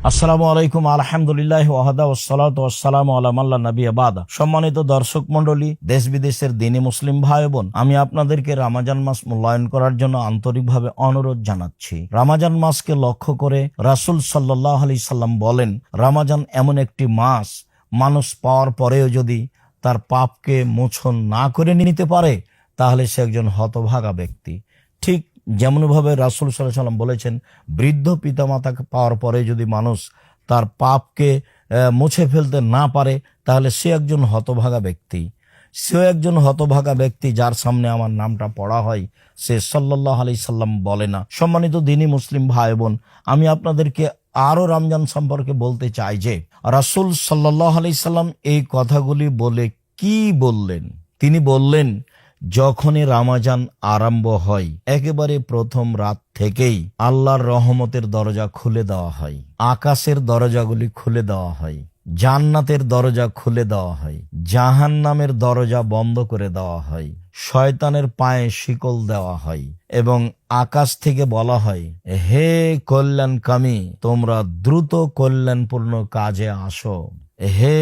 আসসালামু আলাইকুম আলহামদুলিল্লাহ ওয়াহদা ওয়াসসালাতু ওয়াসসালামু আলা মান লা নাবিয়্যা বাদা। সম্মানিত দর্শক মণ্ডলী, দেশ বিদেশের দ্বীনি মুসলিম ভাই বোন, আমি আপনাদেরকে রমজান মাস মূল্যায়ন করার জন্য আন্তরিকভাবে অনুরোধ জানাচ্ছি। রমজান মাসকে লক্ষ্য করে রাসূল সাল্লাল্লাহু আলাইহি সাল্লাম বলেন, রমজান এমন একটি মাস, মানুষ পাওয়ার পরেও যদি তার পাপকে মোচন না করে নিতে পারে তাহলে সে একজন হতভাগা ব্যক্তি। ঠিক যেমনভাবে রাসূল সাল্লাল্লাহু আলাইহি সাল্লাম বলেছেন, বৃদ্ধ পিতামাতাকে পাওয়ার পরে যদি মানুষ তার পাপকে মুছে ফেলতে না পারে তাহলে সে একজন হতভাগা ব্যক্তি। সে একজন হতভাগা ব্যক্তি যার সামনে আমার নামটা পড়া হয়, সে সাল্লাল্লাহু আলাইহি সাল্লাম বলে না। সম্মানিত দ্বীনি মুসলিম ভাই বোন, আমি আপনাদেরকে আরো রমজান সম্পর্কে বলতে চাই যে রাসূল সাল্লাল্লাহু আলাইহি সাল্লাম এই কথাগুলি বলে কি বললেন। তিনি বললেন, যখনই রমজান আরম্ভ হয় একেবারে প্রথম রাত থেকেই আল্লাহর রহমতের দরজা খুলে দেওয়া হয়, আকাশের দরজাগুলি খুলে দেওয়া হয়, জান্নাতের দরজা খুলে দেওয়া হয়, জাহান্নামের দরজা বন্ধ করে দেওয়া হয়, শয়তানের পায়ে শিকল দেওয়া হয় এবং আকাশ থেকে বলা হয়, হে কল্যাণকামী, তোমরা দ্রুত কল্যাণপূর্ণ কাজে আসো। হে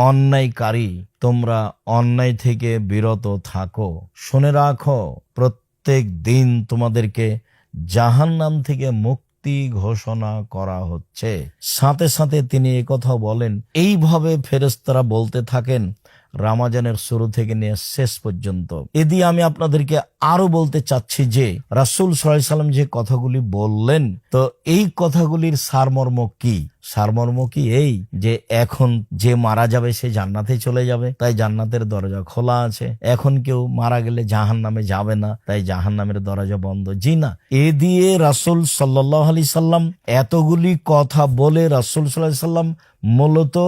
অন্যায়কারী, তোমরা অন্যায় থেকে বিরত থাকো। শুনে রাখো, প্রত্যেক দিন তোমাদেরকে জাহান্নাম থেকে মুক্তি ঘোষণা করা হচ্ছে। সাথে সাথে তিনি একথাও বলেন, এইভাবে ফেরেশতারা বলতে থাকেন রমজানের শুরু থেকে নিয়ে শেষ পর্যন্ত। এদিকে আমি আপনাদেরকে আরো বলতে চাচ্ছি যে রাসূল সাল্লাল্লাহু আলাইহি সাল্লাম যে কথাগুলি বললেন, তো এই কথাগুলির সারমর্ম কি? সারমর্ম কি এই যে এখন যে মারা যাবে সে জান্নাতে চলে যাবে, তাই জান্নাতের দরজা খোলা আছে। এখন কেউ মারা গেলে জাহান্নামে যাবে না, তাই জাহান্নামের দরজা বন্ধ। জি না, এ দিয়ে রাসূল সাল্লাল্লাহু আলাইহি সাল্লাম এতগুলি কথা বলে রাসূল সাল্লাল্লাহু আলাইহি সাল্লাম মূলত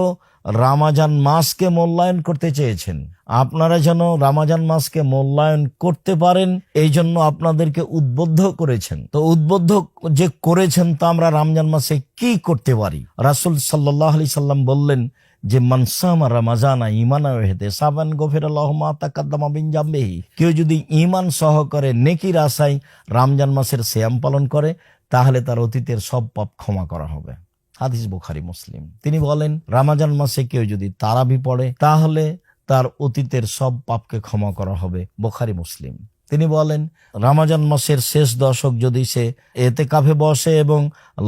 রমজান মাসকে মূল্যায়ন করতে চেয়েছেন। আপনারা যেন রমজান মাসকে মূল্যায়ন করতে পারেন, এই জন্য আপনাদেরকে উদ্বুদ্ধ করেছেন। তো উদ্বুদ্ধ যে করেছেন তা আমরা রমজান মাসে কি করতে পারি? রাসূল সাল্লাল্লাহু আলাইহি সাল্লাম বললেন যে মান সামা রমাজানা ঈমানান ওয়া ইহতিসাবান গফিরাল্লাহু মা তাকাদ্দামা মিন যামবিহি। কেউ যদি ঈমান সহকারে নেকির আশায় রমজান মাসের সিয়াম পালন করে তাহলে তার অতীতের সব পাপ ক্ষমা করা হবে। হাদিস বুখারী মুসলিম। তিনি বলেন, রমজান মাসে কেউ যদি তারাবি পড়ে তাহলে তার অতীতের সব পাপকে ক্ষমা করা হবে। বুখারী মুসলিম। তিনি বলেন, রমজান মাসের শেষ দশক যদি সে এতেকাফে বসে এবং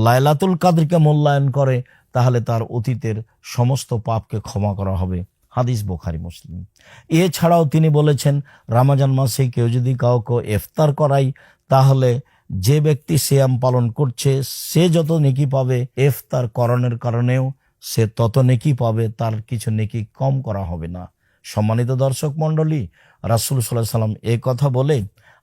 লাইলাতুল কদরকে মূল্যায়ন করে তাহলে তার অতীতের সমস্ত পাপকে ক্ষমা করা হবে। হাদিস বুখারী মুসলিম। এছাড়াও তিনি বলেছেন, রমজান মাসে কেউ যদি কাউকে ইফতার করায় তাহলে যে ব্যক্তি সিয়াম পালন করছে সে যত নেকি পাবে, ইফতার করানোর কারণেও সে তত নেকি পাবে, তার কিছু নেকি কম করা হবে না। সম্মানিত দর্শক মণ্ডলী, রাসূল সাল্লাল্লাহু আলাইহি সাল্লাম এই কথা বলে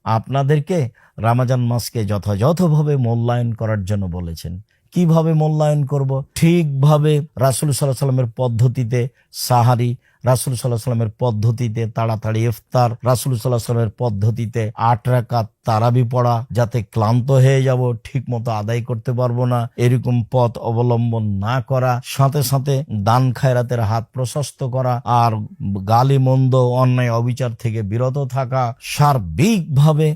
আপনাদেরকে রমজান মাসকে যথাযথভাবে মূল্যায়ন করার জন্য বলেছেন। কিভাবে মূল্যায়ন করব? ঠিকভাবে রাসূল সাল্লাল্লাহু আলাইহি সাল্লামের পদ্ধতিতে সাহারি, রাসূল সাল্লাল্লাহু আলাইহি সাল্লামের পদ্ধতিতে তাড়াতাড়ি ইফতার, রাসূল সাল্লাল্লাহু আলাইহি সাল্লামের পদ্ধতিতে 8 রাকাত তারাবি পড়া, যাতে ক্লান্ত হয়ে যাব, ঠিক মতো আদায় করতে পারবো না, এরকম পথ অবলম্বন না করা। সাথে সাথে দান খায়রাতের হাত প্রশস্ত করা আর গালি মন্দ অন্যায় অবিচার থেকে বিরত থাকা। সার্বিকভাবে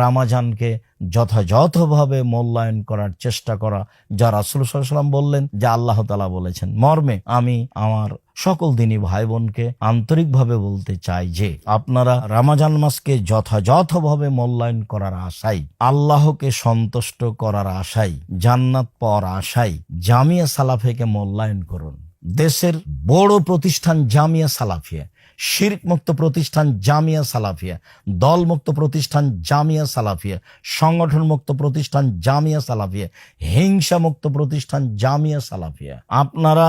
রমজানকে যথাযথভাবে মূল্যায়ন করার চেষ্টা করা, যা রাসূল সাল্লাল্লাহু আলাইহি সাল্লাম বললেন, যা আল্লাহ তাআলা বলেছেন। মর্মে আমি আমার সকল দিনী ভাই বোনকে আন্তরিকভাবে বলতে চাই যে আপনারা রমজান মাসকে যথাযথভাবে মূল্যায়ন করার আশায়, আল্লাহকে সন্তুষ্ট করার আশায়, জান্নাত পাওয়ার আশায় জামিয়া সালাফিয়াকে মূল্যায়ন করুন। দেশের বড় প্রতিষ্ঠান জামিয়া সালাফিয়া, শিরক মুক্ত প্রতিষ্ঠান জামিয়া সালাফিয়া, দল মুক্ত প্রতিষ্ঠান জামিয়া সালাফিয়া, সংগঠন মুক্ত প্রতিষ্ঠান জামিয়া সালাফিয়া, হিংসা মুক্ত প্রতিষ্ঠান জামিয়া সালাফিয়া। আপনারা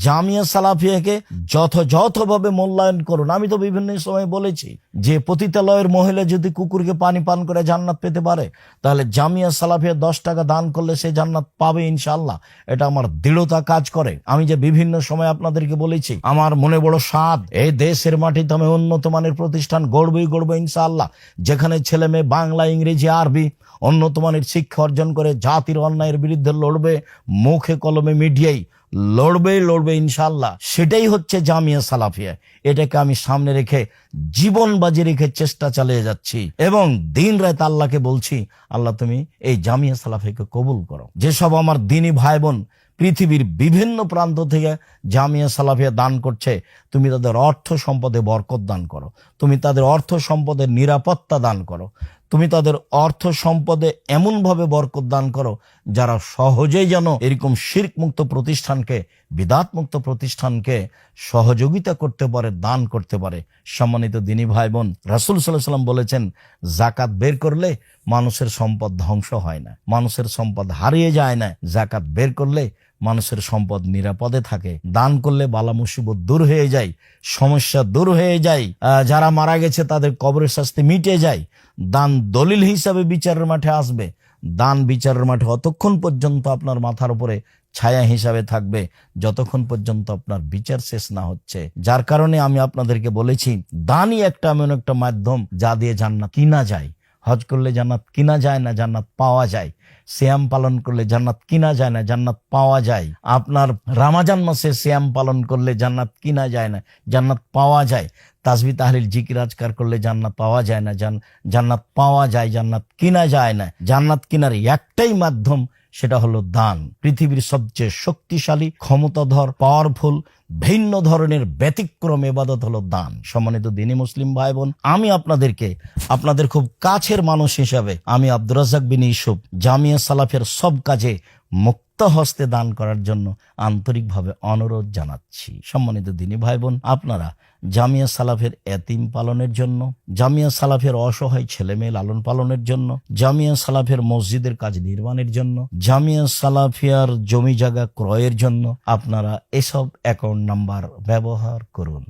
জামিয়া সালাফিয়াকে যথাযথভাবে মূল্যায়ন করুন। আমি তো বিভিন্ন সময় বলেছি যে পতিতালয়ের মহিলা যদি কুকুরকে পানি পান করে জান্নাত পেতে পারে তাহলে জামিয়া সালাফিয়া 10 টাকা দান করলে সে জান্নাত পাবে ইনশাআল্লাহ। এটা আমার দৃঢ়তা কাজ করে। আমি যে বিভিন্ন সময় আপনাদেরকে বলেছি, আমার মনে বড় সাধ, এই দেশের মাটিতে আমি উন্নত মানের প্রতিষ্ঠান গড়বই ইনশাআল্লাহ, যেখানে ছেলে মেয়ে বাংলা, ইংরেজি, আরবি উন্নত মানের শিক্ষা অর্জন করে জাতির অন্যায়ের বিরুদ্ধে লড়বে, মুখে কলমে মিডিয়ায় লড়বে ইনশাআল্লাহ। সেটাই হচ্ছে জামিয়া সালাফিয়া। এটাকে আমি সামনে রেখে জীবন বাজি রেখে চেষ্টা চালিয়ে যাচ্ছি এবং দিন রাত আল্লাহকে বলছি, আল্লাহ তুমি এই জামিয়া সালাফিয়াকে কবুল করো। যেসব আমার দিনী ভাই বোন পৃথিবীর বিভিন্ন প্রান্ত থেকে জামিয়া সালাফিয়া দান করছে, তুমি তাদের অর্থ সম্পদে বরকত দান করো, তুমি তাদের অর্থ সম্পদের নিরাপত্তা দান করো, তুমি তাদের অর্থ সম্পদে এমনভাবে বরকত দান করো যারা সহজেই যেন এরকম শিরক মুক্ত প্রতিষ্ঠানকে, বিদাত মুক্ত প্রতিষ্ঠানকে সহযোগিতা করতে পারে, দান করতে পারে। সম্মানিত দিনী ভাই বোন, রাসূল সাল্লাল্লাহু আলাইহি ওয়াসাল্লাম বলেছেন, যাকাত বের করলে মানুষের সম্পদ ধ্বংস হয় না, মানুষের সম্পদ হারিয়ে যায় না। যাকাত বের করলে মানুষের সম্পদ নিরাপদে থাকে। দান করলে বালা মুসিবত দূর হয়ে যায়, সমস্যা দূর হয়ে যায়, যারা মারা গেছে তাদের কবরের শাস্তি মিটে যায়। দান দলিল হিসাবে বিচারের মাঠে আসবে। দান বিচারের মাঠে অতক্ষণ পর্যন্ত আপনার মাথার উপরে ছায়া হিসাবে থাকবে যতক্ষণ পর্যন্ত আপনার বিচার শেষ না হচ্ছে। যার কারণে আমি আপনাদেরকে বলেছি, দানই একটা এমন একটা মাধ্যম যা দিয়ে জান্নাত কিনা যায়। হজ করলে জান্নাত কিনা যায় না, জান্নাত পাওয়া যায়। সিয়াম পালন করলে জান্নাত কিনা যায় না, জান্নাত পাওয়া যায়। আপনার রমজান মাসে সিয়াম পালন করলে জান্নাত কিনা যায় না, জান্নাত পাওয়া যায়। তাসবিহ তাহলিল জিকির আজকার করলে জান্নাত পাওয়া যায় না, জান্নাত পাওয়া যায়, জান্নাত কিনা যায় না। জান্নাত কিনার একটাই মাধ্যম, সেটা হলো দান। পৃথিবীর সবচেয়ে শক্তিশালী, ক্ষমতাধর, পাওয়ারফুল, ভিন্ন ধরনের ব্যতিক্রম ইবাদত হলো দান। সম্মানিত দ্বীনি মুসলিম ভাই বোন, আমি আপনাদের খুব কাছের মানুষ হিসাবে আমি আব্দুর রাজ্জাক বিন ইউসুফ জামিয়া সালাফের সব কাজে মুক্ত হস্তে দান করার জন্য আন্তরিকভাবে অনুরোধ জানাচ্ছি। সম্মানিত দ্বীনি ভাই বোন, আপনারা জামিয়া সালাফের এতিম পালনের জন্য, জামিয়া সালাফের অসহায় ছেলে মেয়ে লালন পালনের জন্য, জামিয়া সালাফের মসজিদের কাজ নির্মাণের জন্য, জামিয়া সালাফিয়ার জমি জায়গা ক্রয়ের জন্য আপনারা এসব অ্যাকাউন্ট নাম্বার ব্যবহার করুন।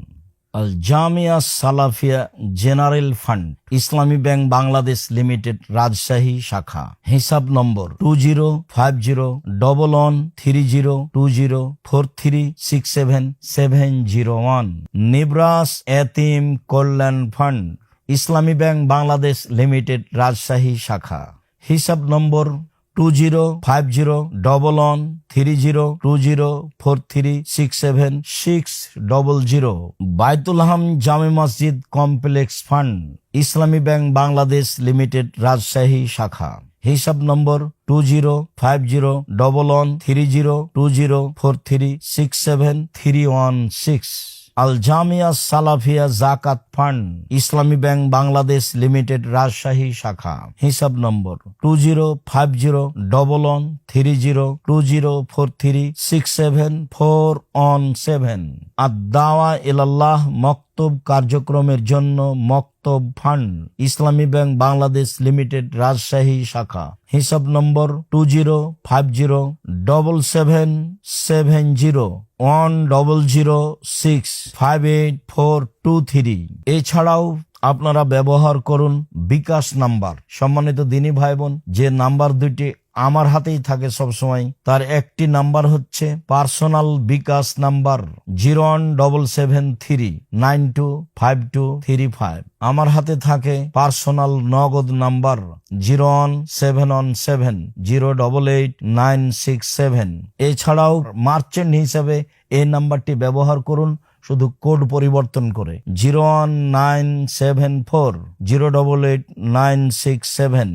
আল জামিয়া সালাফিয়া জেনারেল ফান্ড, ইসলামী ব্যাংক বাংলাদেশ লিমিটেড, রাজশাহী শাখা। হিসাব নম্বর 2050112043677701। নিব্রাস এতিম কল্যাণ ফান্ড, ইসলামী ব্যাংক বাংলাদেশ লিমিটেড, রাজশাহী শাখা। হিসাব নম্বর 2050112043676600। বাইতুল হাম জামে মসজিদ কমপ্লেক্স ফান্ড, ইসলামী ব্যাংক বাংলাদেশ লিমিটেড, রাজশাহী শাখা। হিসাব নম্বর 2050112043673316। আল জামিয়া সালাফিয়া জাকাত ফান্ড, ইসলামী ব্যাংক বাংলাদেশ লিমিটেড, রাজশাহী শাখা। হিসাব নম্বর 2050112043674417। আদ-দাওয়া ইলাল্লাহ মক্তব কার্যক্রমের জন্য মক্তব ফান্ড, ইসলামী ব্যাংক বাংলাদেশ লিমিটেড, রাজশাহী শাখা। হিসাব নম্বর 2050770100658423। এছাড়াও আপনারা ব্যবহার করুন বিকাশ নাম্বার। সম্মানিত দ্বীনি ভাই বোন, যে নাম্বার দুটি আমার হাতেই থাকে সবসময়, তার একটি নাম্বার হচ্ছে পার্সোনাল বিকাশ নাম্বার 01793925235। আমার হাতে থাকে পার্সোনাল নগদ নাম্বার 01770889667। এছাড়াও মার্চেন্ট হিসাবে এই নাম্বারটি ব্যবহার করুন, শুধু কোড পরিবর্তন করে 01974088967।